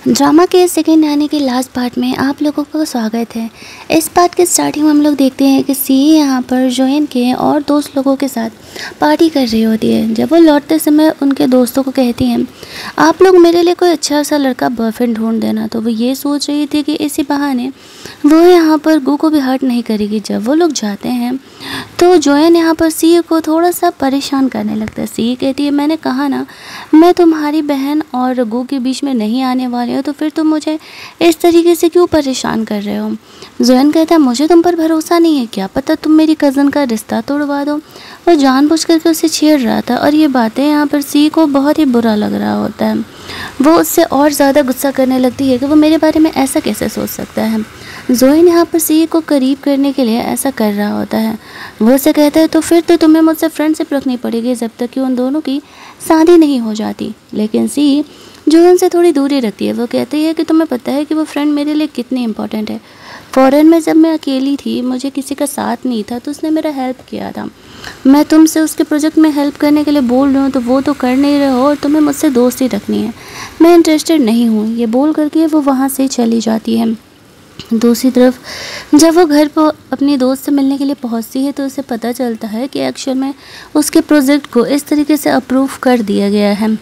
Drama के second यानी कि लास्ट पार्ट में आप लोगों को स्वागत है। इस पार्ट के स्टार्टिंग में हम लोग देखते हैं कि सी यहाँ पर जोयन के और दोस्त लोगों के साथ पार्टी कर रही होती है। जब वो लौटते समय उनके दोस्तों को कहती हैं, आप लोग मेरे लिए कोई अच्छा सा लड़का बॉयफ्रेंड ढूंढ देना। तो वो ये सोच रही थी कि इसी बहाने वो यहाँ पर गू को भी हर्ट नहीं करेगी। जब वो लोग जाते हैं तो जोयन यहाँ पर सी को थोड़ा सा परेशान करने लगता है। सी कहती है, मैंने कहा ना मैं तुम्हारी बहन और गू के बीच में नहीं आने वाली हूँ, तो फिर तुम मुझे इस तरीके से क्यों परेशान कर रहे हो। जोयन कहता है, मुझे तुम पर भरोसा नहीं है, क्या पता तुम मेरी कज़न का रिश्ता तोड़वा दो। वो जानबूझ करके उसे छेड़ रहा था और ये बातें यहाँ पर सी को बहुत ही बुरा लग रहा होता है। वो उससे और ज़्यादा गुस्सा करने लगती है कि वो मेरे बारे में ऐसा कैसे सोच सकता है। जोयन यहाँ पर सी को करीब करने के लिए ऐसा कर रहा होता है। वो उसे कहता है, तो फिर तो तुम्हें मुझसे फ्रेंडशिप रखनी पड़ेगी जब तक कि उन दोनों की शादी नहीं हो जाती। लेकिन सी जोयन से थोड़ी दूरी रखती है। वो कहती है कि तुम्हें पता है कि वो फ्रेंड मेरे लिए कितनी इंपॉर्टेंट है। फ़ॉरेन में जब मैं अकेली थी, मुझे किसी का साथ नहीं था, तो उसने मेरा हेल्प किया था। मैं तुमसे उसके प्रोजेक्ट में हेल्प करने के लिए बोल रही हूँ तो वो तो कर नहीं रहे हो और तुम्हें मुझसे दोस्ती रखनी है। मैं इंटरेस्टेड नहीं हूँ। ये बोल करके वो वहाँ से चली जाती है। दूसरी तरफ जब वो घर पर अपनी दोस्त से मिलने के लिए पहुंचती है तो उसे पता चलता है कि एक्चुअल में उसके प्रोजेक्ट को इस तरीके से अप्रूव कर दिया गया है।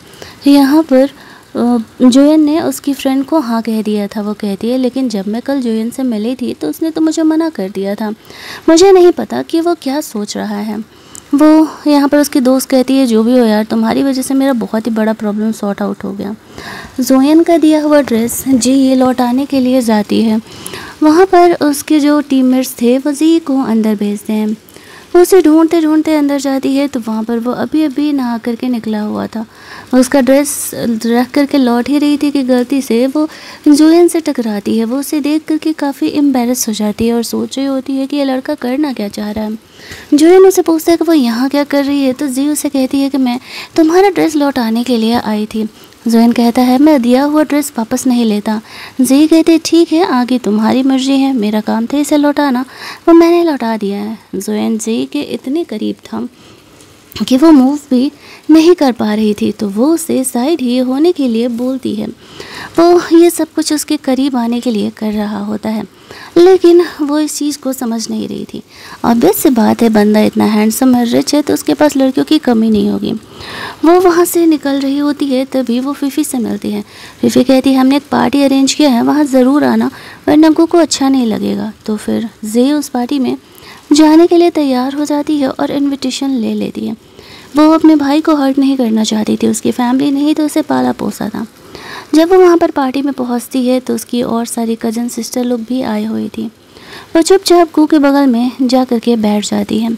यहाँ पर जोयन ने उसकी फ्रेंड को हाँ कह दिया था। वो कहती है, लेकिन जब मैं कल जोयन से मिली थी तो उसने तो मुझे मना कर दिया था। मुझे नहीं पता कि वो क्या सोच रहा है। वो यहाँ पर उसकी दोस्त कहती है, जो भी हो यार, तुम्हारी वजह से मेरा बहुत ही बड़ा प्रॉब्लम सॉर्ट आउट हो गया। जोयन का दिया हुआ ड्रेस जी ये लौटाने के लिए जाती है। वहाँ पर उसके जो टीममेट्स थे वो जी को अंदर भेजते हैं। वो उसे ढूंढते ढूंढते अंदर जाती है तो वहाँ पर वो अभी अभी नहा करके निकला हुआ था। उसका ड्रेस रख करके लौट ही रही थी कि गलती से वो जोयन से टकराती है। वो उसे देख करके काफ़ी एम्बेरस हो जाती है और सोच रही होती है कि ये लड़का करना क्या चाह रहा है। जोयन उसे पूछता है कि वो यहाँ क्या कर रही है, तो जी उसे कहती है कि मैं तुम्हारा ड्रेस लौटाने के लिए आई थी। जोयन कहता है, मैं दिया हुआ ड्रेस वापस नहीं लेता। जी कहते, ठीक है, आगे तुम्हारी मर्जी है, मेरा काम था इसे लौटाना, वो मैंने लौटा दिया है। जोयन जी के इतने करीब था कि वो मूव भी नहीं कर पा रही थी, तो वो उसे साइड ही होने के लिए बोलती है। वो ये सब कुछ उसके करीब आने के लिए कर रहा होता है, लेकिन वो इस चीज़ को समझ नहीं रही थी। ऑब्वियस सी बात है, बंदा इतना हैंडसम है, रिच है, तो उसके पास लड़कियों की कमी नहीं होगी। वो वहाँ से निकल रही होती है तभी वो फिफ़ी से मिलती है। फिफ़ी कहती है, हमने एक पार्टी अरेंज किया है, वहाँ ज़रूर आना, वरना गू को अच्छा नहीं लगेगा। तो फिर जे उस पार्टी में जाने के लिए तैयार हो जाती है और इन्विटेशन ले लेती है। वो अपने भाई को हर्ट नहीं करना चाहती थी, उसकी फैमिली नहीं तो उसे पाला पोसा था। जब वो वहाँ पर पार्टी में पहुँचती है तो उसकी और सारी कज़न सिस्टर लोग भी आए हुई थी। वो चुपचाप गू के बगल में जा कर के बैठ जाती है।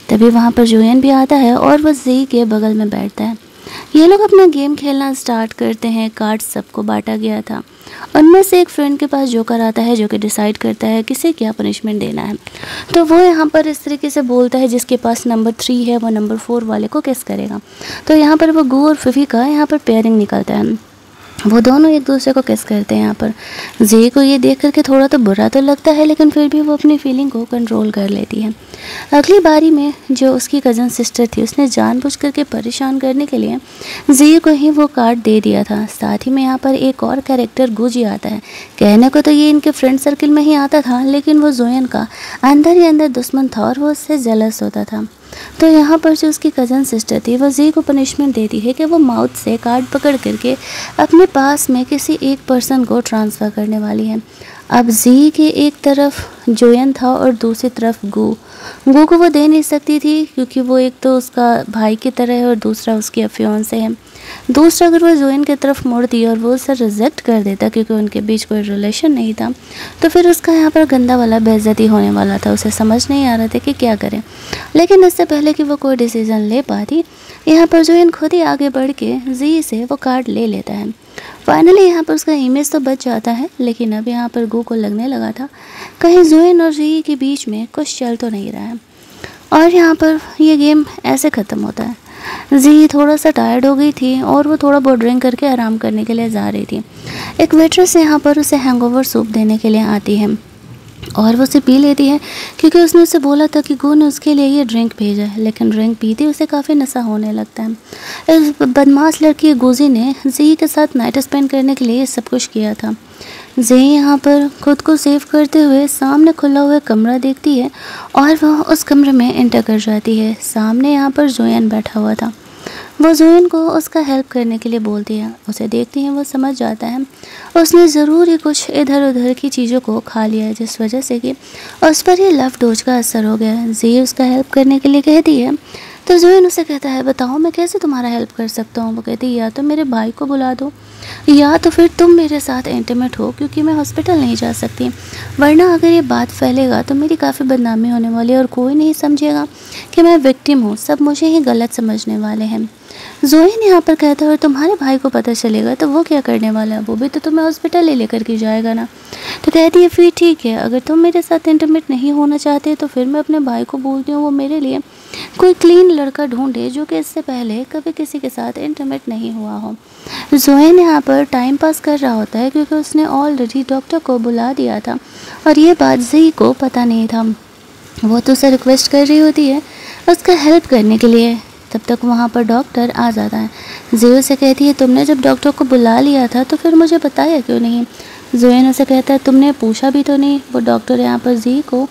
तभी वहाँ पर जोयन भी आता है और वो जी के बगल में बैठता है। ये लोग अपना गेम खेलना स्टार्ट करते हैं। कार्ड्स सबको बांटा गया था। उनमें से एक फ्रेंड के पास जोकर आता है जो कि डिसाइड करता है किसे क्या पनिशमेंट देना है। तो वो यहाँ पर इस तरीके से बोलता है, जिसके पास नंबर 3 है वो नंबर 4 वाले को किस करेगा। तो यहाँ पर वो गू और फिफी का यहाँ पर पेयरिंग निकलता है। वो दोनों एक दूसरे को किस करते हैं। यहाँ पर जे को ये देख करके थोड़ा तो बुरा तो लगता है, लेकिन फिर भी वो अपनी फीलिंग को कंट्रोल कर लेती है। अगली बारी में जो उसकी कज़न सिस्टर थी उसने जानबूझ करके परेशान करने के लिए जे को ही वो कार्ड दे दिया था। साथ ही में यहाँ पर एक और कैरेक्टर गुजी आता है। कहने को तो ये इनके फ्रेंड सर्किल में ही आता था, लेकिन वो जोयन का अंदर ही अंदर दुश्मन था और वो उससे जेलस होता था। तो यहाँ पर जो उसकी कज़न सिस्टर थी वो जी को पनिशमेंट देती है कि वो माउथ से कार्ड पकड़ करके अपने पास में किसी एक पर्सन को ट्रांसफ़र करने वाली है। अब जी के एक तरफ जोयन था और दूसरी तरफ गू को वो दे नहीं सकती थी, क्योंकि वो एक तो उसका भाई की तरह है और दूसरा उसकी अफियोंसे है। दूसरा अगर वो जोयन की तरफ मुड़ती और वो उसे रिजेक्ट कर देता क्योंकि उनके बीच कोई रिलेशन नहीं था, तो फिर उसका यहाँ पर गंदा वाला बेइज्जती होने वाला था। उसे समझ नहीं आ रहा था कि क्या करें, लेकिन इससे पहले कि वो कोई डिसीज़न ले पाती, यहाँ पर जोयन खुद ही आगे बढ़ के जी से वो कार्ड ले लेता है। फाइनली यहाँ पर उसका इमेज तो बच जाता है, लेकिन अब यहाँ पर गू को लगने लगा था कहीं जोयन और जी के बीच में कुछ चल तो नहीं रहा है। और यहाँ पर ये गेम ऐसे ख़त्म होता है। जी थोड़ा सा टायर्ड हो गई थी और वो थोड़ा बहुत ड्रिंक करके आराम करने के लिए जा रही थी। एक वेट्रेस यहाँ पर उसे हैंगओवर सूप देने के लिए आती है। और वो उसे पी लेती है क्योंकि उसने उसे बोला था कि गो ने उसके लिए ये ड्रिंक भेजा है। लेकिन ड्रिंक पीते उसे काफ़ी नशा होने लगता है। इस बदमाश लड़की गुजी ने जी के साथ नाइट स्पेंड करने के लिए ये सब कुछ किया था। जी यहाँ पर खुद को सेव करते हुए सामने खुला हुआ कमरा देखती है और वह उस कमरे में एंटर कर जाती है। सामने यहाँ पर जोयन बैठा हुआ था। वो जोयन को उसका हेल्प करने के लिए बोलती है। उसे देखती है वो समझ जाता है उसने ज़रूर ही कुछ इधर उधर की चीज़ों को खा लिया है, जिस वजह से कि उस पर ही लव डोज का असर हो गया है। जी उसका हेल्प करने के लिए कहती है तो जोयन उसे कहता है बताओ मैं कैसे तुम्हारा हेल्प कर सकता हूँ। वो कहती है या तो मेरे भाई को बुला दो या तो फिर तुम मेरे साथ इंटीमेट हो, क्योंकि मैं हॉस्पिटल नहीं जा सकती, वरना अगर ये बात फैलेगा तो मेरी काफ़ी बदनामी होने वाली है और कोई नहीं समझेगा कि मैं विक्टिम हूँ, सब मुझे ही गलत समझने वाले हैं। जोयन यहाँ पर कहता है और तुम्हारे भाई को पता चलेगा तो वो क्या करने वाला है, वो भी तो तुम्हें हॉस्पिटल ही लेकर के जाएगा ना। तो कहती है फिर ठीक है, अगर तुम मेरे साथ इंटीमेट नहीं होना चाहते तो फिर मैं अपने भाई को बोलती हूँ वो मेरे लिए कोई क्लीन लड़का ढूंढे जो कि इससे पहले कभी किसी के साथ इंटीमेट नहीं हुआ हो। जोयन यहाँ पर टाइम पास कर रहा होता है क्योंकि उसने ऑलरेडी डॉक्टर को बुला दिया था और ये बात जी को पता नहीं था। वो तो उसे रिक्वेस्ट कर रही होती है उसका हेल्प करने के लिए। तब तक वहाँ पर डॉक्टर आ जाता है। जी उसे कहती है तुमने जब डॉक्टर को बुला लिया था तो फिर मुझे बताया क्यों नहीं। जोयन उसे कहता है तुमने पूछा भी तो नहीं। वो डॉक्टर यहाँ पर जी को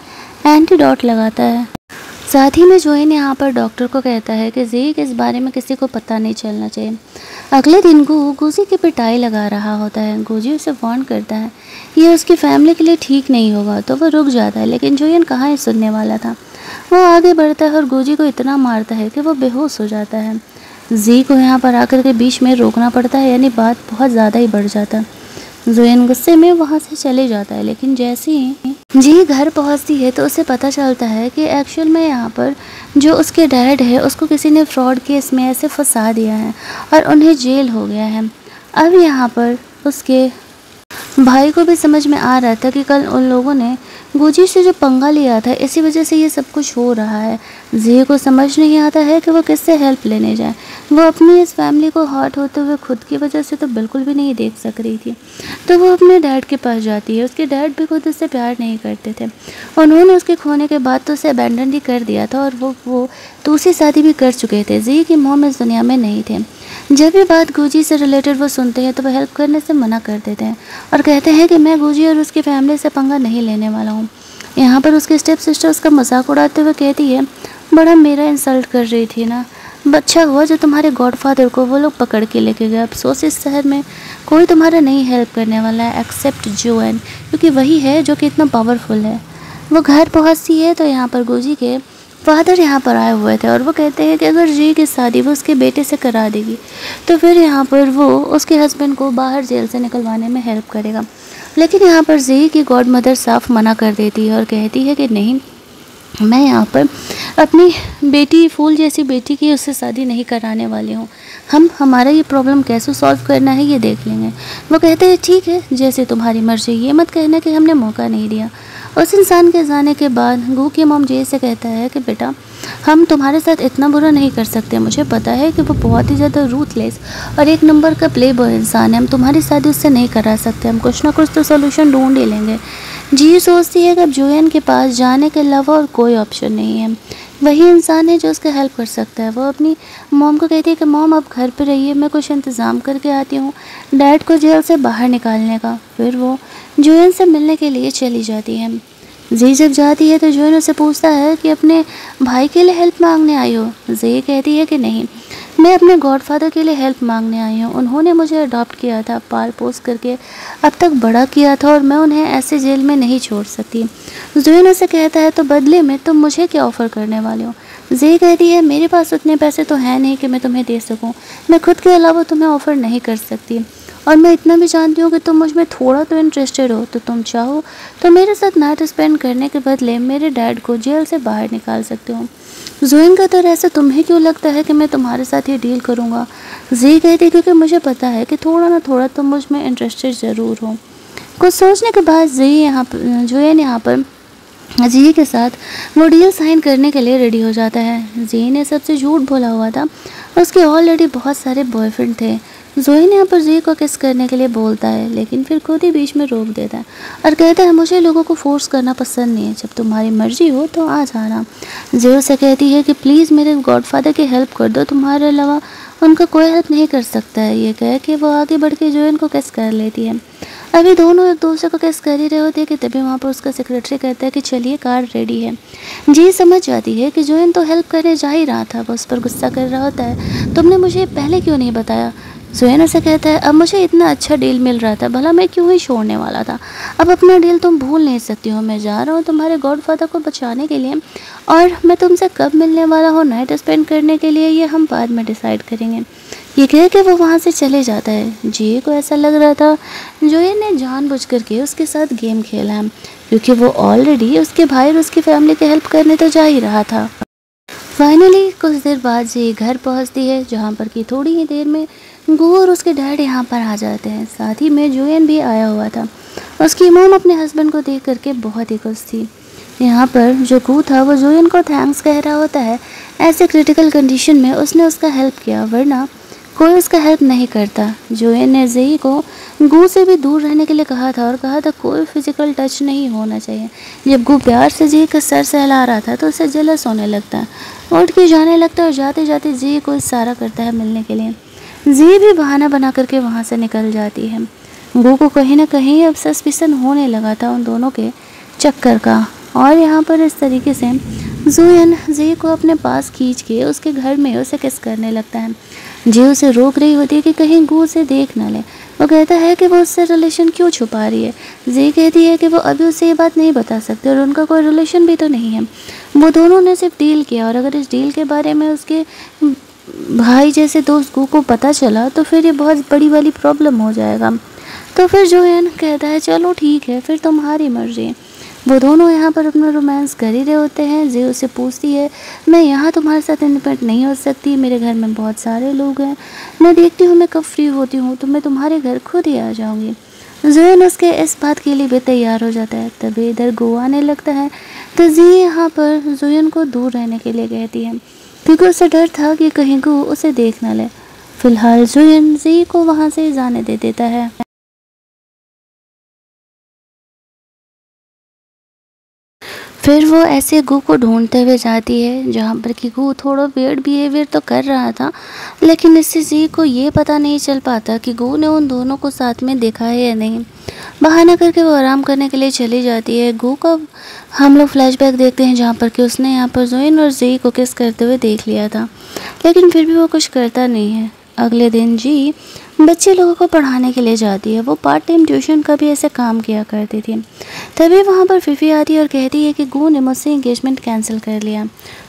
एंटीडोट लगाता है। साथ ही में जोयन यहाँ पर डॉक्टर को कहता है कि जी के इस बारे में किसी को पता नहीं चलना चाहिए। अगले दिन गुजी की पिटाई लगा रहा होता है। गुजी उसे वार्न करता है ये उसकी फैमिली के लिए ठीक नहीं होगा, तो वो रुक जाता है, लेकिन जोयन कहाँ ही सुनने वाला था। वो आगे बढ़ता है और गुजी को इतना मारता है कि वो बेहोश हो जाता है। जी को यहाँ पर आकर के बीच में रोकना पड़ता है, यानी बात बहुत ज़्यादा ही बढ़ जाता है। जोयन गुस्से में वहाँ से चले जाता है, लेकिन जैसे ही जी घर पहुँचती है तो उसे पता चलता है कि एक्चुअल में यहाँ पर जो उसके डैड है उसको किसी ने फ्रॉड केस में ऐसे फंसा दिया है और उन्हें जेल हो गया है। अब यहाँ पर उसके भाई को भी समझ में आ रहा था कि कल उन लोगों ने गुजी से जो पंगा लिया था इसी वजह से ये सब कुछ हो रहा है। जी को समझ नहीं आता है कि वो किससे हेल्प लेने जाए। वो अपनी इस फैमिली को हर्ट होते हुए खुद की वजह से तो बिल्कुल भी नहीं देख सक रही थी, तो वो अपने डैड के पास जाती है। उसके डैड भी खुद उससे प्यार नहीं करते थे। उन्होंने उसके खोने के बाद तो उसे अबैंडन ही कर दिया था और वो दूसरी शादी भी कर चुके थे। जी की मॉम इस दुनिया में नहीं थे। जब ये बात गुजी से रिलेटेड वो सुनते हैं तो वो हेल्प करने से मना कर देते हैं और कहते हैं कि मैं गुजी और उसकी फैमिली से पंगा नहीं लेने वाला हूँ। यहाँ पर उसकी स्टेप सिस्टर उसका मजाक उड़ाते हुए कहती है बड़ा मेरा इंसल्ट कर रही थी ना, अच्छा हुआ जो तुम्हारे गॉडफादर को वो लोग पकड़ के लेके गए। अफसोस इस शहर में कोई तुम्हारा नहीं हेल्प करने वाला है एक्सेप्ट जोयन, क्योंकि वही है जो कि इतना पावरफुल है। वो घर पहुँचती है तो यहाँ पर गुजी के फादर यहाँ पर आए हुए थे और वो कहते हैं कि अगर जी की शादी वो उसके बेटे से करा देगी तो फिर यहाँ पर वो उसके हस्बैंड को बाहर जेल से निकलवाने में हेल्प करेगा। लेकिन यहाँ पर जी की गॉड मदर साफ मना कर देती है और कहती है कि नहीं, मैं यहाँ पर अपनी बेटी फूल जैसी बेटी की उससे शादी नहीं कराने वाली हूँ। हमारा ये प्रॉब्लम कैसे सॉल्व करना है ये देख लेंगे। वो कहते हैं ठीक है जैसे तुम्हारी मर्जी, ये मत कहना कि हमने मौका नहीं दिया। उस इंसान के जाने के बाद गू की मॉम जे से कहता है कि बेटा हम तुम्हारे साथ इतना बुरा नहीं कर सकते, मुझे पता है कि वो बहुत ही ज़्यादा रूथलेस और एक नंबर का प्ले बॉय इंसान है, हम तुम्हारी शादी उससे नहीं करा सकते, हम कुछ ना कुछ तो सोल्यूशन ढूंढ ही लेंगे। जी सोचती है कि अब जोयन के पास जाने के अलावा और कोई ऑप्शन नहीं है, वही इंसान है जो उसका हेल्प कर सकता है। वो अपनी मॉम को कहती है कि मॉम आप घर पे रहिए, मैं कुछ इंतज़ाम करके आती हूँ डैड को जेल से बाहर निकालने का। फिर वो जोयन से मिलने के लिए चली जाती है। जी जब जाती है तो जोयन उससे पूछता है कि अपने भाई के लिए हेल्प मांगने आई हो। जी कहती है कि नहीं, मैं अपने गॉडफादर के लिए हेल्प मांगने आई हूँ, उन्होंने मुझे अडॉप्ट किया था, पाल पोस करके अब तक बड़ा किया था और मैं उन्हें ऐसे जेल में नहीं छोड़ सकती। जोयन उसे कहता है तो बदले में तुम मुझे क्या ऑफ़र करने वाले हो। जी कहती है मेरे पास उतने पैसे तो हैं नहीं कि मैं तुम्हें दे सकूं, मैं खुद के अलावा तुम्हें ऑफ़र नहीं कर सकती और मैं इतना भी जानती हूँ कि तुम मुझ में थोड़ा तो इंटरेस्टेड हो, तो तुम चाहो तो मेरे साथ नाइट स्पेंड करने के बदले मेरे डैड को जेल से बाहर निकाल सकते हो। जोयन कहता है ऐसा तुम्हें क्यों लगता है कि मैं तुम्हारे साथ ये डील करूँगा। जी कहती क्योंकि मुझे पता है कि थोड़ा ना थोड़ा तुम मुझ में इंटरेस्टेड ज़रूर हो। कुछ सोचने के बाद जोयन यहाँ पर जी के साथ वो डील साइन करने के लिए रेडी हो जाता है। जी ने सबसे झूठ बोला हुआ था, उसके ऑलरेडी बहुत सारे बॉयफ्रेंड थे, जोइन यहाँ पर जी को किस करने के लिए बोलता है, लेकिन फिर खुद ही बीच में रोक देता है और कहता है मुझे लोगों को फोर्स करना पसंद नहीं है, जब तुम्हारी मर्जी हो तो आ जाना। जी उसे कहती है कि प्लीज़ मेरे गॉडफादर की हेल्प कर दो, तुम्हारे अलावा उनका कोई हेल्प नहीं कर सकता है। ये कह के वो आगे बढ़ के जोइन को किस कर लेती है। अभी दोनों एक दूसरे को किस कर ही रहे होते हैं कि तभी वहाँ पर उसका सेक्रेटरी कहता है कि चलिए कार रेडी है। जी समझ जाती है कि जोइन तो हेल्प करने जा ही रहा था, वो उस पर गुस्सा कर रहा होता है, तुमने मुझे पहले क्यों नहीं बताया। जोइन उसे कहता है अब मुझे इतना अच्छा डील मिल रहा था, भला मैं क्यों ही छोड़ने वाला था। अब अपना डील तुम भूल नहीं सकती हो, मैं जा रहा हूँ तुम्हारे गॉडफादर को बचाने के लिए, और मैं तुमसे कब मिलने वाला हूँ नाइट स्पेंड करने के लिए ये हम बाद में डिसाइड करेंगे। ये कह के वो वहाँ से चले जाता है। जी को ऐसा लग रहा था जोइन ने जानबूझ करके उसके साथ गेम खेला है, क्योंकि वो ऑलरेडी उसके भाई और उसकी फैमिली की हेल्प करने तो जा ही रहा था। फाइनली कुछ देर बाद जी घर पहुँचती है, जहाँ पर कि थोड़ी ही देर में गू और उसके डैड यहाँ पर आ जाते हैं। साथ ही में जोइन भी आया हुआ था। उसकी मॉम अपने हस्बैंड को देख करके बहुत ही खुश थी। यहाँ पर जो गू था वो जोइन को थैंक्स कह रहा होता है, ऐसे क्रिटिकल कंडीशन में उसने उसका हेल्प किया, वरना कोई उसका हेल्प नहीं करता। जोइन ने जी को गू से भी दूर रहने के लिए कहा था और कहा था कोई फिजिकल टच नहीं होना चाहिए। जब गू प्यार से जी का सर सहला रहा था तो उसे जेलस होने लगता है, उठ के जाने लगता है और जाते जाते जी को इशारा करता है मिलने के लिए। जी भी बहाना बना करके वहाँ से निकल जाती है। गू को कहीं ना कहीं अब सस्पिशन होने लगा था उन दोनों के चक्कर का, और यहाँ पर इस तरीके से जोइन जी को अपने पास खींच के उसके घर में उसे किस करने लगता है। जी उसे रोक रही होती है कि कहीं गू उसे देख ना ले। वो कहता है कि वो उससे रिलेशन क्यों छुपा रही है। जी कहती है कि वो अभी उसे ये बात नहीं बता सकती और उनका कोई रिलेशन भी तो नहीं है, वो दोनों ने सिर्फ डील किया, और अगर इस डील के बारे में उसके भाई जैसे दोस्त गू को पता चला तो फिर ये बहुत बड़ी वाली प्रॉब्लम हो जाएगा। तो फिर जोइन कहता है चलो ठीक है, फिर तुम्हारी मर्जी। वो दोनों यहाँ पर अपना रोमांस कर ही रहे होते हैं। जी उससे पूछती है मैं यहाँ तुम्हारे साथ इंडिपेंडेंट नहीं हो सकती, मेरे घर में बहुत सारे लोग हैं, मैं देखती हूँ मैं कब फ्री होती हूँ तो मैं तुम्हारे घर खुद ही आ जाऊँगी। जोइन उसके इस बात के लिए भी तैयार हो जाता है। तभी इधर गो आने लगता है तो जी यहाँ पर जोइन को दूर रहने के लिए कहती है, क्योंकि उसे डर था कि कहीं गो उसे देख ना ले। फिलहाल जोइन जी को वहाँ से जाने दे देता है। फिर वो ऐसे गू को ढूंढते हुए जाती है, जहाँ पर कि गू थोड़ा वियर्ड बिहेवियर तो कर रहा था, लेकिन इससे जी को ये पता नहीं चल पाता कि गू ने उन दोनों को साथ में देखा है या नहीं। बहाना करके वो आराम करने के लिए चली जाती है। गू का हम लोग फ्लैशबैक देखते हैं, जहाँ पर कि उसने यहाँ पर जोइन और जी को किस करते हुए देख लिया था, लेकिन फिर भी वो कुछ करता नहीं है। अगले दिन जी बच्चे लोगों को पढ़ाने के लिए जाती है। वो पार्ट टाइम ट्यूशन का भी ऐसे काम किया करती थी। तभी वहाँ पर फिफी आती है और कहती है कि गू ने मुझसे एंगेजमेंट कैंसिल कर लिया।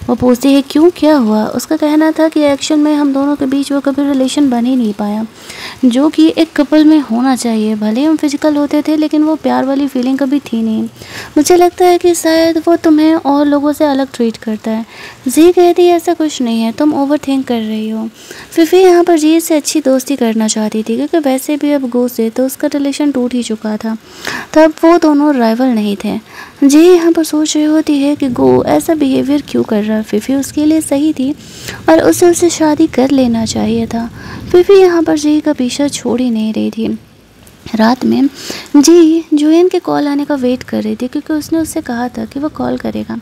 वो पूछती है क्यों, क्या हुआ। उसका कहना था कि एक्शन में हम दोनों के बीच वो कभी रिलेशन बन ही नहीं पाया, जो कि एक कपल में होना चाहिए। भले हम फिजिकल होते थे लेकिन वो प्यार वाली फीलिंग कभी थी नहीं। मुझे लगता है कि शायद वो तुम्हें और लोगों से अलग ट्रीट करता है। जी कहती है ऐसा कुछ नहीं है, तुम ओवर थिंक कर रही हो। फिफी यहाँ पर जी से अच्छी दोस्ती करना चाहती थी, क्योंकि वैसे भी अब गू से तो उसका रिलेशन टूट ही चुका था, तब वो दोनों राइवल नहीं थे। जी यहाँ पर सोच रही होती है कि गो ऐसा बिहेवियर क्यों कर रहा है। फिफी उसके लिए सही थी और उसे उससे शादी कर लेना चाहिए था। फिफी यहाँ पर जी का पीछा छोड़ ही नहीं रही थी। रात में जी जोइन के कॉल आने का वेट कर रही थी, क्योंकि उसने उससे कहा था कि वो कॉल करेगा।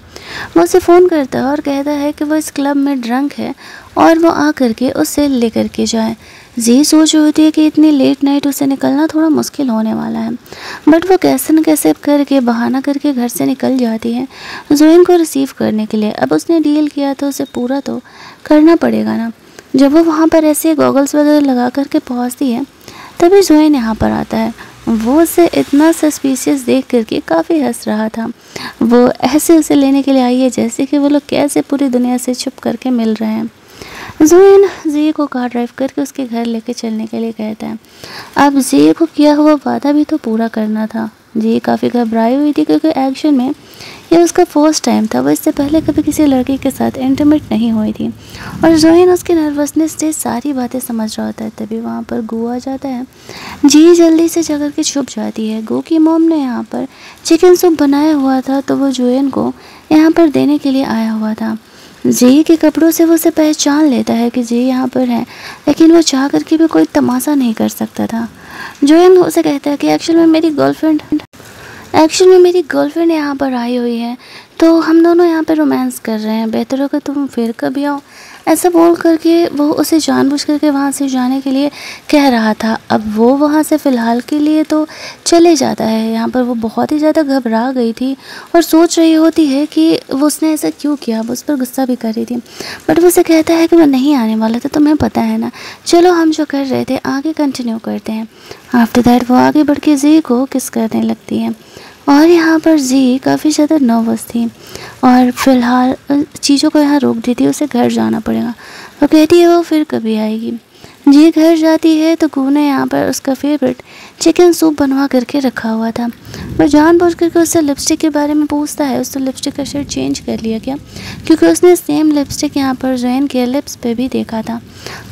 वो उसे फ़ोन करता है और कहता है कि वो इस क्लब में ड्रंक है और वो आ करके उससे ले करके जाए। जी सोच रही होती है कि इतनी लेट नाइट उसे निकलना थोड़ा मुश्किल होने वाला है, बट वो कैसे न कैसे करके बहाना करके घर से निकल जाती है जोइन को रिसीव करने के लिए। अब उसने डील किया तो उसे पूरा तो करना पड़ेगा ना। जब वो वहाँ पर ऐसे गॉगल्स वगैरह लगा करके पहुँचती है, तभी जोइन यहाँ पर आता है। वो उसे इतना सस्पिशियस देख करके काफ़ी हंस रहा था। वो ऐसे उसे लेने के लिए आई है जैसे कि वो लोग कैसे पूरी दुनिया से छुप करके मिल रहे हैं। जोइन जी को कार ड्राइव करके उसके घर लेके चलने के लिए कहता है। अब जी को किया हुआ वादा भी तो पूरा करना था। जी काफ़ी घबराई हुई थी, क्योंकि एक्शन में ये उसका फर्स्ट टाइम था। वो इससे पहले कभी किसी लड़की के साथ इंटीमेट नहीं हुई थी, और जोइन उसकी नर्वसनेस से सारी बातें समझ रहा होता है। तभी वहाँ पर गू आ जाता है। जी जल्दी से जगह के छुप जाती है। गू की मॉम ने यहाँ पर चिकन सूप बनाया हुआ था, तो वो जोइन को यहाँ पर देने के लिए आया हुआ था। जी के कपड़ों से वो उसे पहचान लेता है कि जी यहाँ पर है, लेकिन वो चाह करके भी कोई तमाशा नहीं कर सकता था। जोयन उसे कहता है कि एक्चुअल में मेरी गर्लफ्रेंड यहाँ पर आई हुई है, तो हम दोनों यहाँ पे रोमांस कर रहे हैं, बेहतर होगा तुम फिर कभी आओ। ऐसा बोल करके वो उसे जानबूझ करके वहाँ से जाने के लिए कह रहा था। अब वो वहाँ से फ़िलहाल के लिए तो चले जाता है। यहाँ पर वो बहुत ही ज़्यादा घबरा गई थी और सोच रही होती है कि वो उसने ऐसा क्यों किया, वो उस पर गुस्सा भी कर रही थी। बट वो उसे कहता है कि मैं नहीं आने वाला था, तुम्हें पता है ना, चलो हम जो कर रहे थे आगे कंटिन्यू करते हैं। आफ्टर दैट वो आगे बढ़ के जी को किस करने लगती है और यहाँ पर जी काफ़ी ज़्यादा नर्वस थी और फ़िलहाल चीज़ों को यहाँ रोक देती है, उसे घर जाना पड़ेगा। वो कहती है वो फिर कभी आएगी। जी घर जाती है तो गू ने यहाँ पर उसका फेवरेट चिकन सूप बनवा करके रखा हुआ था। वो जानबूझ करके उससे लिपस्टिक के बारे में पूछता है, उसने लिपस्टिक का शेड चेंज कर लिया क्या, क्योंकि उसने सेम लिपस्टिक यहाँ पर जोयन के लिप्स पे भी देखा था।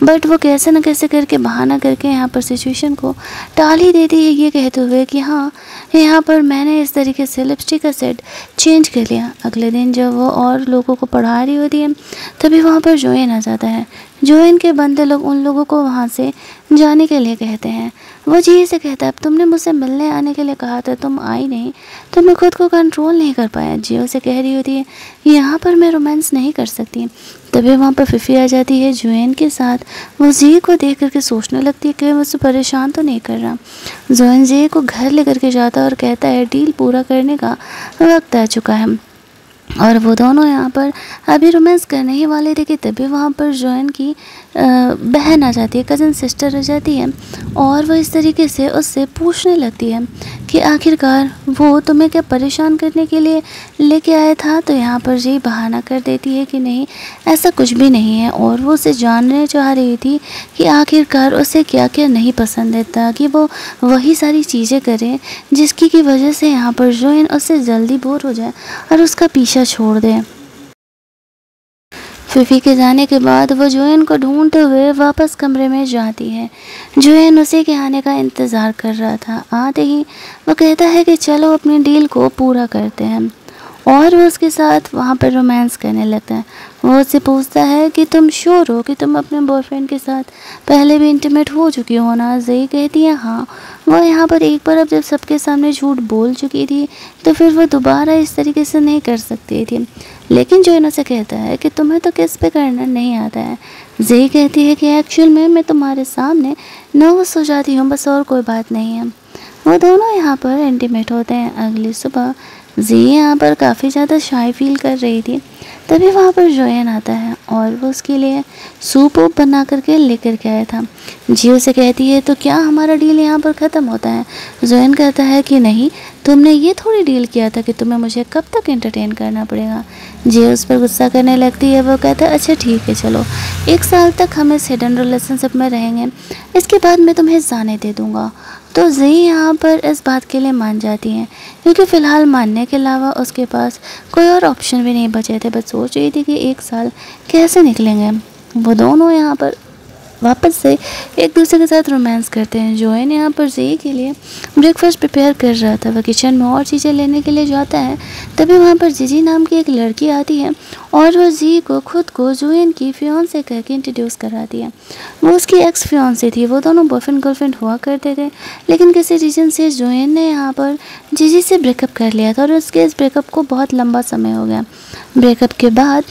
बट वो कैसे न कैसे करके बहाना करके यहाँ पर सिचुएशन को टाल ही देती है, ये कहते हुए कि हाँ यहाँ पर मैंने इस तरीके से लिपस्टिक का सेट चेंज कर लिया। अगले दिन जब वो और लोगों को पढ़ा रही होती है तभी वहाँ पर जोयन आ जाता है। जोयन के बंदे लोग उन लोगों को वहाँ से जाने के लिए कहते हैं। वो जी से कहता है अब तुमने मुझसे मिलने आने के लिए कहा था, तुम आई नहीं, तो मैं खुद को कंट्रोल नहीं कर पाया। जियो से कह रही होती है यहाँ पर मैं रोमांस नहीं कर सकती। तभी वहाँ पर फिफी आ जाती है जोयन के साथ। वो जी को देख करके सोचने लगती है कि मुझसे परेशान तो नहीं कर रहा। जोयन जी को घर लेकर के जाता है और कहता है डील पूरा करने का वक्त आ चुका है। और वो दोनों यहाँ पर अभी रोमांस करने ही वाले थे कि तभी वहाँ पर जोयन की बहन आ जाती है, कज़न सिस्टर आ जाती है और वो इस तरीके से उससे पूछने लगती है कि आखिरकार वो तुम्हें क्या परेशान करने के लिए लेके आया था। तो यहाँ पर जी बहाना कर देती है कि नहीं ऐसा कुछ भी नहीं है और वो उसे जानने चाह रही थी कि आखिरकार उसे क्या क्या नहीं पसंद है ताकि वो वही सारी चीज़ें करे जिसकी की वजह से यहाँ पर जोयन उससे जल्दी बोर हो जाए और उसका पीछा छोड़ दे। फिफी के जाने के बाद वो जोयन को ढूंढते हुए वापस कमरे में जाती है। जोयन उसी के आने का इंतज़ार कर रहा था। आते ही वो कहता है कि चलो अपनी डील को पूरा करते हैं और वो उसके साथ वहाँ पर रोमांस करने लगता है। वो उससे पूछता है कि तुम श्योर हो कि तुम अपने बॉयफ्रेंड के साथ पहले भी इंटीमेट हो चुकी हो ना। जई कहती है हाँ। वो यहाँ पर एक बार अब जब सबके सामने झूठ बोल चुकी थी तो फिर वो दोबारा इस तरीके से नहीं कर सकती थी। लेकिन जोयन उसे कहता है कि तुम्हें तो किस पे करना नहीं आता है। जई कहती है कि एक्चुअल में मैं तुम्हारे सामने नर्वस हो जाती हूँ, बस और कोई बात नहीं है। वो दोनों यहाँ पर इंटीमेट होते हैं। अगली सुबह जी यहाँ पर काफ़ी ज़्यादा शाय फील कर रही थी। तभी वहाँ पर जोयन आता है और वो उसके लिए सूप वूप बना करके लेकर के आया था। जी उसे कहती है तो क्या हमारा डील यहाँ पर ख़त्म होता है। जोयन कहता है कि नहीं, तुमने ये थोड़ी डील किया था कि तुम्हें मुझे कब तक एंटरटेन करना पड़ेगा। जी उस पर गुस्सा करने लगती है। वो कहता है अच्छा ठीक है चलो 1 साल तक हम इस हिडन रिलेशनशिप में रहेंगे, इसके बाद मैं तुम्हें जाने दे दूँगा। तो जी यहाँ पर इस बात के लिए मान जाती हैं क्योंकि फ़िलहाल मानने के अलावा उसके पास कोई और ऑप्शन भी नहीं बचे थे। बस सोच रही थी कि 1 साल कैसे निकलेंगे। वो दोनों यहाँ पर वापस से एक दूसरे के साथ रोमांस करते हैं। जोयन यहाँ पर जी के लिए ब्रेकफास्ट प्रिपेयर कर रहा था। वह किचन में और चीज़ें लेने के लिए जाता है। तभी वहाँ पर जीजी नाम की एक लड़की आती है और वो जी को खुद को जोयन की फियांसे करके इंट्रोड्यूस कराती है। वो उसकी एक्स फियांसे थी। वो दोनों बॉयफ्रेंड गर्लफ्रेंड हुआ करते थे, लेकिन किसी रीज़न से जोयन ने यहाँ पर जीजी से ब्रेकअप कर लिया था और उसके इस ब्रेकअप को बहुत लंबा समय हो गया। ब्रेकअप के बाद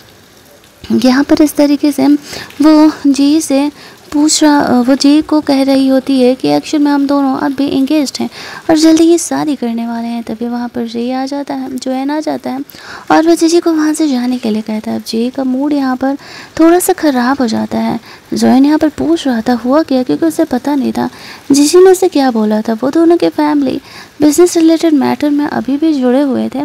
यहाँ पर इस तरीके से वो जी से वो जी को कह रही होती है कि एक्चुअल में हम दोनों अब भी इंगेज्ड हैं और जल्दी ही शादी करने वाले हैं। तभी वहाँ पर जी आ जाता है, जोयन आ जाता है और वो जी को वहाँ से जाने के लिए कहता है। जी का मूड यहाँ पर थोड़ा सा ख़राब हो जाता है। जोयन यहाँ पर पूछ रहा था हुआ क्या, क्योंकि उसे पता नहीं था जीजी ने उसे क्या बोला था। वो दोनों के फैमिली बिजनेस रिलेटेड मैटर में अभी भी जुड़े हुए थे,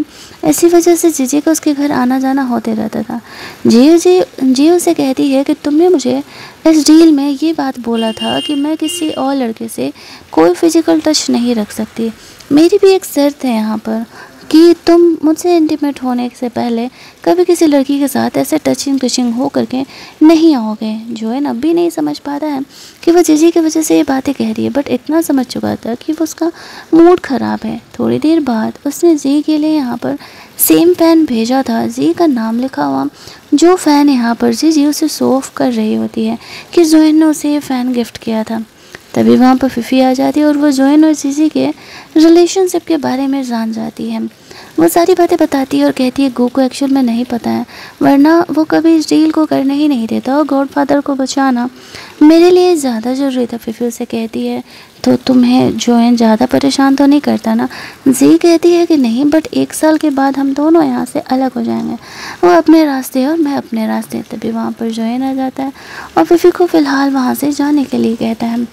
इसी वजह से जीजी को उसके घर आना जाना होते रहता था। जी उसे कहती है कि तुमने मुझे इस डील में ये बात बोला था कि मैं किसी और लड़के से कोई फिजिकल टच नहीं रख सकती। मेरी भी एक शर्त है यहाँ पर कि तुम मुझसे इंटीमेट होने से पहले कभी किसी लड़की के साथ ऐसे टचिंग हो करके नहीं आओगे। जोयन अब भी नहीं समझ पाता है कि वो जीजी की वजह से ये बातें कह रही है, बट इतना समझ चुका था कि वो उसका मूड ख़राब है। थोड़ी देर बाद उसने जी के लिए यहाँ पर सेम फ़ैन भेजा था, जी का नाम लिखा हुआ। जो फ़ैन यहाँ पर जी उसे शो ऑफ कर रही होती है कि जोयन ने उसे ये फ़ैन गिफ्ट किया था। तभी वहाँ पर फिफी आ जाती है और वो जोयन और जीजी के रिलेशनशिप के बारे में जान जाती है। वो सारी बातें बताती है और कहती है गो को एक्चुअल में नहीं पता है, वरना वो कभी इस डील को करने ही नहीं देता, और गॉडफादर को बचाना मेरे लिए ज़्यादा ज़रूरी था। फिफी उसे कहती है तो तुम्हें जोयन ज़्यादा परेशान तो नहीं करता ना? जी कहती है कि नहीं, बट 1 साल के बाद हम दोनों यहाँ से अलग हो जाएंगे, वो अपने रास्ते और मैं अपने रास्ते। तभी वहाँ पर जोयन आ जाता है और फिफी को फ़िलहाल वहाँ से जाने के लिए कहता है।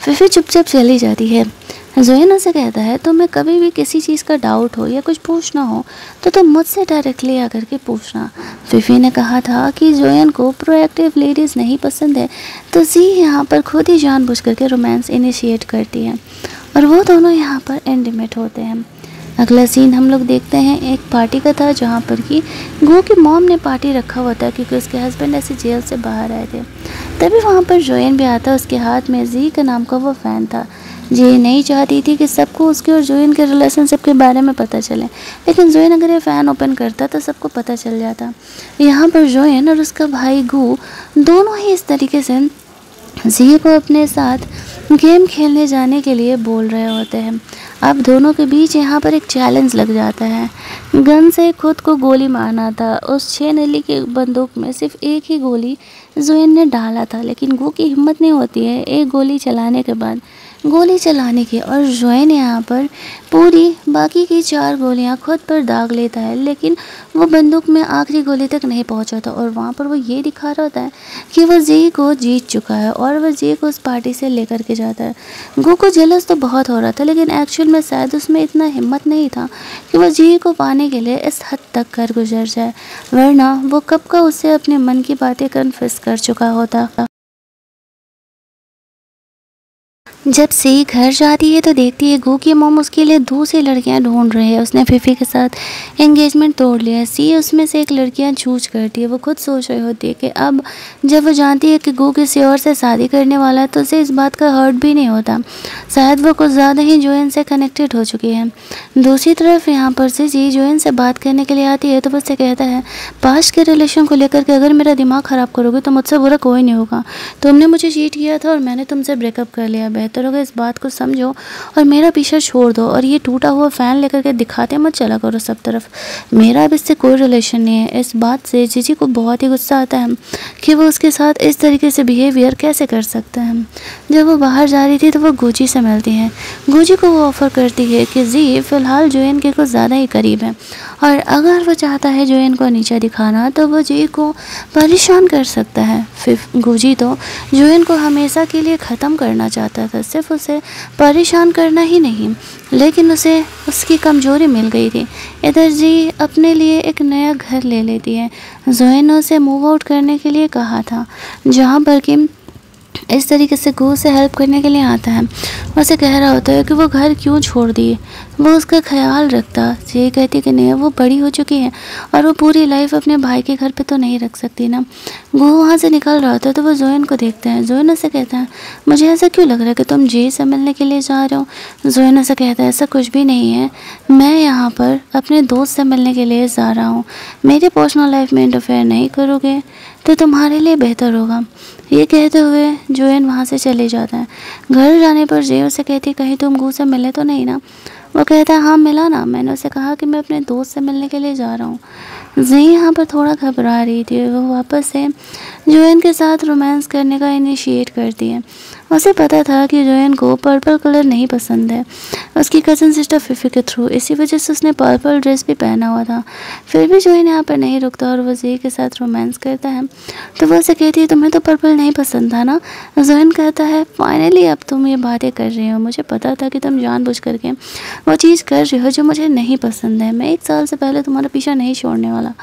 फिफी चुपचाप चली जाती है। जोयन उसे कहता है तुम्हें कभी भी किसी चीज़ का डाउट हो या कुछ पूछना हो तो तुम मुझसे डायरेक्टली आकर के पूछना। फिफी ने कहा था कि जोयन को प्रोएक्टिव लेडीज़ नहीं पसंद है, तो जी यहाँ पर खुद ही जानबूझ करके रोमांस इनिशिएट करती है और वो दोनों यहाँ पर इंटीमेट होते हैं। अगला सीन हम लोग देखते हैं एक पार्टी का था, जहाँ पर कि गो की मॉम ने पार्टी रखा हुआ था क्योंकि उसके हस्बैंड ऐसे जेल से बाहर आए थे। तभी वहाँ पर जोयन भी आता, उसके हाथ में जी के नाम का वो फ़ैन था। जी नहीं चाहती थी कि सबको उसके और जोयन के रिलेशनशिप के बारे में पता चले, लेकिन जोयन अगर ये फ़ैन ओपन करता तो सबको पता चल जाता। यहाँ पर जोयन और उसका भाई गो दोनों ही इस तरीके से जी को अपने साथ गेम खेलने जाने के लिए बोल रहे होते हैं। अब दोनों के बीच यहाँ पर एक चैलेंज लग जाता है। गन से खुद को गोली मारना था। उस 6 नली की बंदूक में सिर्फ एक ही गोली जोयन ने डाला था, लेकिन गो की हिम्मत नहीं होती है एक गोली चलाने के बाद गोली चलाने की, और जोयन यहाँ पर पूरी बाकी की 4 गोलियाँ खुद पर दाग लेता है, लेकिन वो बंदूक में आखिरी गोली तक नहीं पहुँचा था। और वहाँ पर वो ये दिखा रहा होता है कि वो जी को जीत चुका है और वो जी को उस पार्टी से लेकर के जाता है। गो को जेलस तो बहुत हो रहा था, लेकिन एक्चुअल में शायद उसमें इतना हिम्मत नहीं था कि वो जी को पाने के लिए इस हद तक कर गुजर जाए, वरना वो कब का उससे अपने मन की बातें कन्फेस कर चुका होता। जब सी घर जाती है तो देखती है गो की मॉम उसके लिए दूसरी लड़कियां ढूंढ रही है। उसने फिफी के साथ एंगेजमेंट तोड़ लिया है। सी उसमें से एक लड़कियां चूज करती है। वो खुद सोच रही होती है कि अब जब वो जानती है कि गो किसी और से शादी करने वाला है तो उसे इस बात का हर्ट भी नहीं होता। शायद वो कुछ ज़्यादा ही जोयन से कनेक्टेड हो चुकी है। दूसरी तरफ यहाँ पर से जी जोयन से बात करने के लिए आती है तो वो उससे कहता है पास्ट के रिलेशन को लेकर के अगर मेरा दिमाग ख़राब करोगे तो मुझसे बुरा कोई नहीं होगा। तुमने मुझे चीट किया था और मैंने तुमसे ब्रेकअप कर लिया, बेहतर होगा इस बात को समझो और मेरा पीछा छोड़ दो, और ये टूटा हुआ फ़ैन लेकर के दिखाते मत चला करो सब तरफ। मेरा अब इससे कोई रिलेशन नहीं है। इस बात से जीजी को बहुत ही गुस्सा आता है कि वो उसके साथ इस तरीके से बिहेवियर कैसे कर सकता है। जब वो बाहर जा रही थी तो वो गुची से मिलती है। गुची को वो ऑफ़र करती है कि जी फ़िलहाल जोयन के कुछ ज़्यादा ही करीब है और अगर वो चाहता है जोयन को नीचा दिखाना तो वो जी को परेशान कर सकता है। फिर गुची तो जोयन को हमेशा के लिए ख़त्म करना चाहता था, सिर्फ उसे परेशान करना ही नहीं, लेकिन उसे उसकी कमज़ोरी मिल गई थी। इधर जी अपने लिए एक नया घर ले लेती है। जोयन ने उसे मूव आउट करने के लिए कहा था, जहाँ पर कि इस तरीके से गो से हेल्प करने के लिए आता है। उसे कह रहा होता है कि वो घर क्यों छोड़ दिए, वो उसका ख्याल रखता। ये कहती कि नहीं, वो बड़ी हो चुकी है और वो पूरी लाइफ अपने भाई के घर पे तो नहीं रख सकती ना। गो वहाँ से निकल रहा होता है तो वो जोयन को देखते हैं। जोयन से कहता है मुझे ऐसा क्यों लग रहा है कि तुम जे से मिलने के लिए जा रहे हो। जोयन से कहता है ऐसा कुछ भी नहीं है, मैं यहाँ पर अपने दोस्त से मिलने के लिए जा रहा हूँ। मेरी पर्सनल लाइफ में इंटरफेयर नहीं करोगे तो तुम्हारे लिए बेहतर होगा। ये कहते हुए जोयन वहाँ से चले जाता है। घर जाने पर जे उसे कहती कहीं तुम गो से मिले तो नहीं ना। वो कहता है हाँ मिला ना, मैंने उसे कहा कि मैं अपने दोस्त से मिलने के लिए जा रहा हूँ। जी यहाँ पर थोड़ा घबरा रही थी। वो वापस से जोयन के साथ रोमांस करने का इनिशिएट करती है। उसे पता था कि जोयन को पर्पल कलर नहीं पसंद है, उसकी कज़न सिस्टर फिफी के थ्रू, इसी वजह से उसने पर्पल ड्रेस भी पहना हुआ था। फिर भी जोयन यहाँ पर नहीं रुकता और वो जी के साथ रोमांस करता है। तो वो उसे कहती है तुम्हें तो पर्पल नहीं पसंद था ना। जोयन कहता है फाइनली अब तुम ये बातें कर रही हो, मुझे पता था कि तुम जानबूझ करके वो चीज़ कर रही हो जो मुझे नहीं पसंद है। मैं 1 साल से पहले तुम्हारा पीछा नहीं छोड़ने वाला।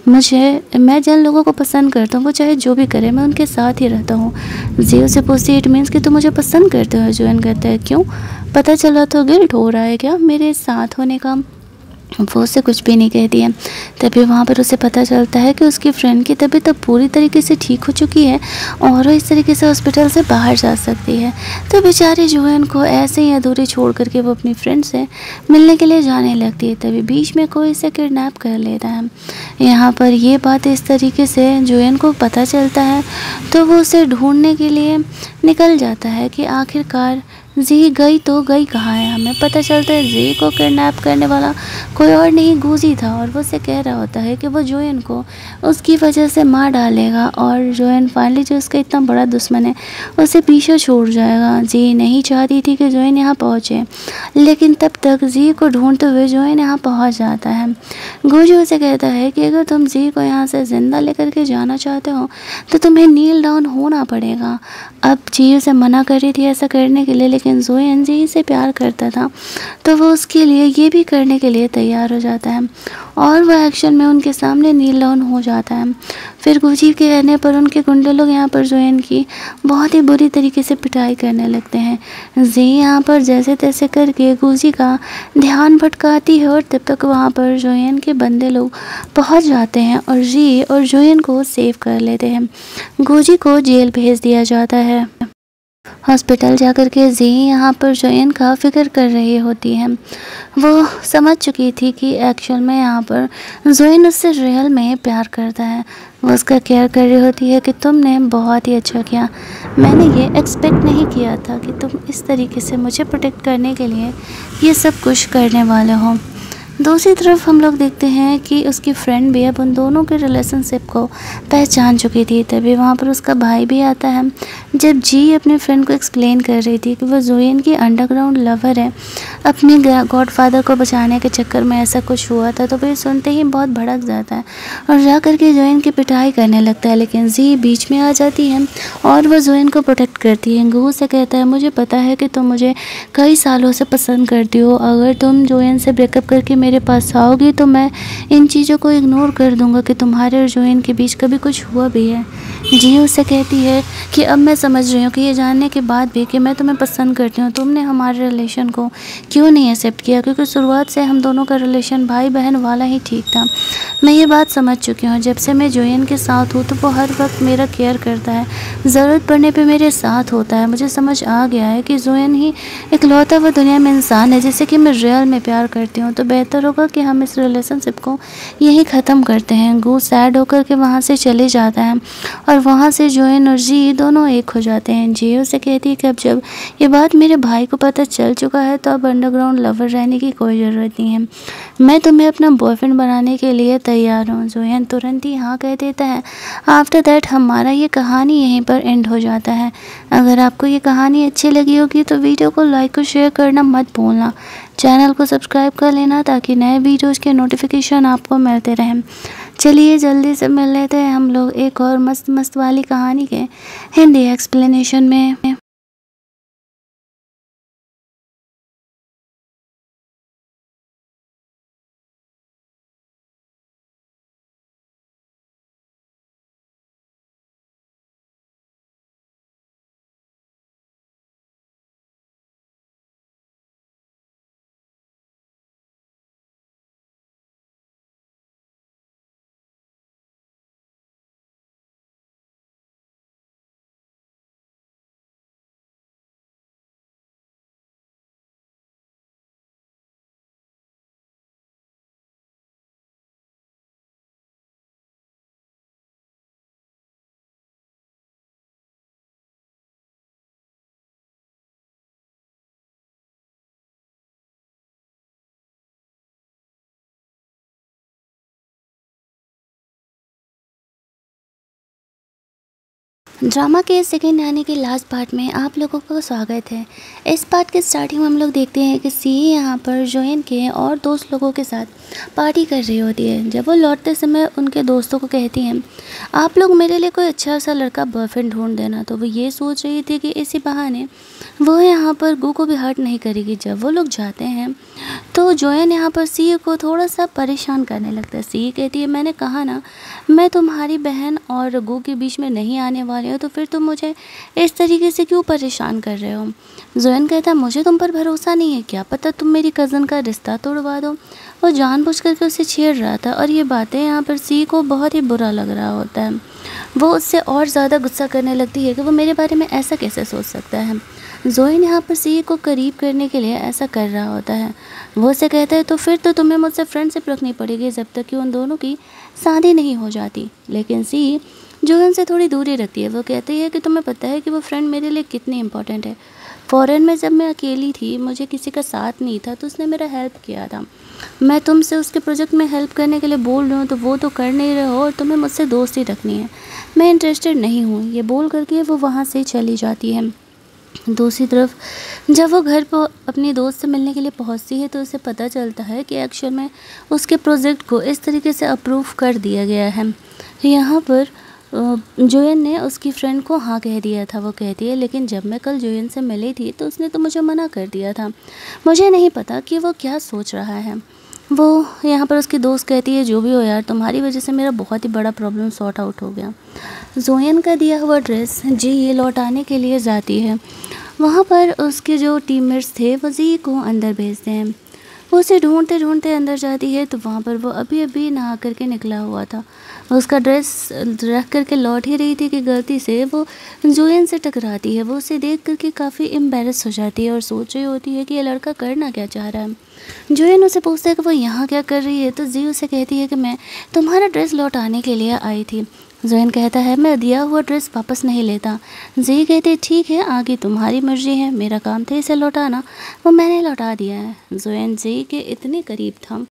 मैं जिन लोगों को पसंद करता हूँ वो चाहे जो भी करे मैं उनके साथ ही रहता हूँ। जी उसे पूछती है इट मीन्स कि तुम मुझे पसंद करते हो। जोयन कहता है क्यों, पता चला तो गिल्ट हो रहा है क्या मेरे साथ होने का। वो उससे कुछ भी नहीं कहती है। तभी वहाँ पर उसे पता चलता है कि उसकी फ्रेंड की तबीयत तो पूरी तरीके से ठीक हो चुकी है और वो इस तरीके से हॉस्पिटल से बाहर जा सकती है। तो बेचारी जोएन को ऐसे ही अधूरी छोड़ करके वो अपनी फ्रेंड से मिलने के लिए जाने लगती है। तभी बीच में कोई इसे किडनैप कर लेता है। यहाँ पर ये बात इस तरीके से जोएन को पता चलता है तो वो उसे ढूंढने के लिए निकल जाता है कि आखिरकार जी गई तो गई कहाँ है। हमें पता चलता है जी को किडनैप करने वाला कोई और नहीं गूजी था और वो उसे कह रहा होता है कि वो जोएन को उसकी वजह से मार डालेगा और जोएन फाइनली जो उसका इतना बड़ा दुश्मन है उसे पीछे छोड़ जाएगा। जी नहीं चाहती थी कि जोएन यहाँ पहुँचे, लेकिन तब तक जी को ढूंढते हुए जोएन यहाँ पहुँच जाता है। गूजी उसे कहता है कि अगर तुम जी को यहाँ से ज़िंदा लेकर के जाना चाहते हो तो तुम्हें नील डाउन होना पड़ेगा। अब जी उसे मना कर रही थी ऐसा करने के लिए, लेकिन जोएन जी से प्यार करता था तो वो उसके लिए ये भी करने के लिए तैयार हो जाता है और वह एक्शन में उनके सामने नील डाउन हो जाता है। फिर गूजी के कहने पर उनके गुंडे लोग यहाँ पर जोएन की बहुत ही बुरी तरीके से पिटाई करने लगते हैं। जी यहाँ पर जैसे तैसे करके गूजी का ध्यान भटकाती है और तब तक वहाँ पर जोएन के बंदे लोग पहुँच जाते हैं और जी और जोएन को सेव कर लेते हैं। गूजी को जेल भेज दिया जाता है। हॉस्पिटल जाकर के जी यहाँ पर जोएन का फिक्र कर रही होती है। वो समझ चुकी थी कि एक्चुअल में यहाँ पर जोएन उससे रियल में प्यार करता है। वो उसका केयर कर रही होती है कि तुमने बहुत ही अच्छा किया, मैंने ये एक्सपेक्ट नहीं किया था कि तुम इस तरीके से मुझे प्रोटेक्ट करने के लिए ये सब कुछ करने वाले हो। दूसरी तरफ हम लोग देखते हैं कि उसकी फ्रेंड भी अब उन दोनों के रिलेशनशिप को पहचान चुकी थी। तभी वहाँ पर उसका भाई भी आता है। जब जी अपने फ्रेंड को एक्सप्लेन कर रही थी कि वो जोएन की अंडरग्राउंड लवर है, अपने गॉडफादर को बचाने के चक्कर में ऐसा कुछ हुआ था, तो वो सुनते ही बहुत भड़क जाता है और जा कर के जोएन की पिटाई करने लगता है। लेकिन जी बीच में आ जाती है और वह जोएन को प्रोटेक्ट करती है। गू से कहता है मुझे पता है कि तुम मुझे कई सालों से पसंद करती हो, अगर तुम जोएन से ब्रेकअप करके मेरे पास आओगी तो मैं इन चीज़ों को इग्नोर कर दूंगा कि तुम्हारे और जोएन के बीच कभी कुछ हुआ भी है। जी उससे कहती है कि अब मैं समझ रही हूँ कि ये जानने के बाद भी कि मैं तुम्हें पसंद करती हूँ, तुमने हमारे रिलेशन को क्यों नहीं एक्सेप्ट किया, क्योंकि शुरुआत से हम दोनों का रिलेशन भाई बहन वाला ही ठीक था। मैं ये बात समझ चुकी हूँ, जब से मैं जोएन के साथ हूँ तो वो हर वक्त मेरा केयर करता है, ज़रूरत पड़ने पे मेरे साथ होता है। मुझे समझ आ गया है कि जोएन ही इकलौता वो दुनिया में इंसान है जिसे कि मैं रियल में प्यार करती हूँ, तो बेहतर होगा कि हम इस रिलेशनशिप को यहीं ख़त्म करते हैं। गू सैड होकर के वहाँ से चले जाता है और वहाँ से जोएन और जी दोनों एक हो जाते हैं। जी उसे कहती है कि अब जब ये बात मेरे भाई को पता चल चुका है तो अब अंडरग्राउंड लवर रहने की कोई ज़रूरत नहीं है, मैं तुम्हें अपना बॉयफ्रेंड बनाने के लिए तैयार हूँ। जोएन तुरंत ही हाँ कह देता है। आफ्टर दैट हमारा ये कहानी यहीं पर एंड हो जाता है। अगर आपको ये कहानी अच्छी लगी होगी तो वीडियो को लाइक और शेयर करना मत भूलना, चैनल को सब्सक्राइब कर लेना ताकि नए वीडियोज़ के नोटिफिकेशन आपको मिलते रहें। चलिए जल्दी से मिल लेते हैं हम लोग एक और मस्त मस्त वाली कहानी के हिंदी एक्सप्लेनेशन में। ड्रामा के सेकेंड यानी कि लास्ट पार्ट में आप लोगों का स्वागत है। इस पार्ट के स्टार्टिंग में हम लोग देखते हैं कि सी यहाँ पर जोएन के और दोस्त लोगों के साथ पार्टी कर रही होती है। जब वो लौटते समय उनके दोस्तों को कहती हैं आप लोग मेरे लिए कोई अच्छा सा लड़का बॉयफ्रेंड ढूंढ देना, तो वो ये सोच रही थी कि इसी बहाने वो यहाँ पर गू को भी हर्ट नहीं करेगी। जब वो लोग जाते हैं तो जोएन यहाँ पर सी को थोड़ा सा परेशान करने लगता है। सी कहती है मैंने कहा ना मैं तुम्हारी बहन और गू के बीच में नहीं आने वाली हूँ, हो तो फिर तुम मुझे इस तरीके से क्यों परेशान कर रहे हो। जोयन कहता है मुझे तुम पर भरोसा नहीं है, क्या पता तुम मेरी कज़न का रिश्ता तोड़वा दो। वो जानबूझ करके उसे छेड़ रहा था और ये बातें यहाँ पर सी को बहुत ही बुरा लग रहा होता है। वो उससे और ज़्यादा गुस्सा करने लगती है कि वो मेरे बारे में ऐसा कैसे सोच सकता है। जोयन यहाँ पर सी को करीब करने के लिए ऐसा कर रहा होता है। वो उसे कहता है तो फिर तो तुम्हें मुझसे फ्रेंडशिप रखनी पड़ेगी जब तक कि उन दोनों की शादी नहीं हो जाती। लेकिन सी जोयन से थोड़ी दूरी रखती है। वो कहती है कि तुम्हें पता है कि वो फ्रेंड मेरे लिए कितनी इंपॉर्टेंट है। फ़ॉरेन में जब मैं अकेली थी, मुझे किसी का साथ नहीं था, तो उसने मेरा हेल्प किया था। मैं तुमसे उसके प्रोजेक्ट में हेल्प करने के लिए बोल रही हूँ तो वो तो कर नहीं रहे हो और तुम्हें मुझसे दोस्ती रखनी है। मैं इंटरेस्टेड नहीं हूँ। ये बोल करके वो वहाँ से चली जाती है। दूसरी तरफ जब वो घर पर अपनी दोस्त से मिलने के लिए पहुंचती है तो उसे पता चलता है कि एक्चुअल में उसके प्रोजेक्ट को इस तरीके से अप्रूव कर दिया गया है। यहाँ पर जोयन ने उसकी फ्रेंड को हाँ कह दिया था। वो कहती है लेकिन जब मैं कल जोयन से मिली थी तो उसने तो मुझे मना कर दिया था। मुझे नहीं पता कि वो क्या सोच रहा है। वो यहाँ पर उसकी दोस्त कहती है जो भी हो यार, तुम्हारी वजह से मेरा बहुत ही बड़ा प्रॉब्लम सॉर्ट आउट हो गया। जोयन का दिया हुआ ड्रेस जी ये लौटाने के लिए जाती है। वहाँ पर उसके जो टीममेट्स थे वो जी को अंदर भेजते हैं। वो उसे ढूंढते ढूंढते अंदर जाती है तो वहाँ पर वो अभी अभी नहा करके निकला हुआ था। उसका ड्रेस रख करके लौट ही रही थी कि गलती से वो जोयन से टकराती है। वो उसे देख करके काफ़ी एम्बेरस हो जाती है और सोच रही होती है कि ये लड़का करना क्या चाह रहा है। जोयन उसे पूछता है कि वो यहाँ क्या कर रही है तो जी उसे कहती है कि मैं तुम्हारा ड्रेस लौटाने के लिए आई थी। जोयन कहता है मैं दिया हुआ ड्रेस वापस नहीं लेता। जी कहते ठीक है आगे तुम्हारी मर्जी है, मेरा काम था इसे लौटाना, वो मैंने लौटा दिया है। जोयन जी के इतने करीब था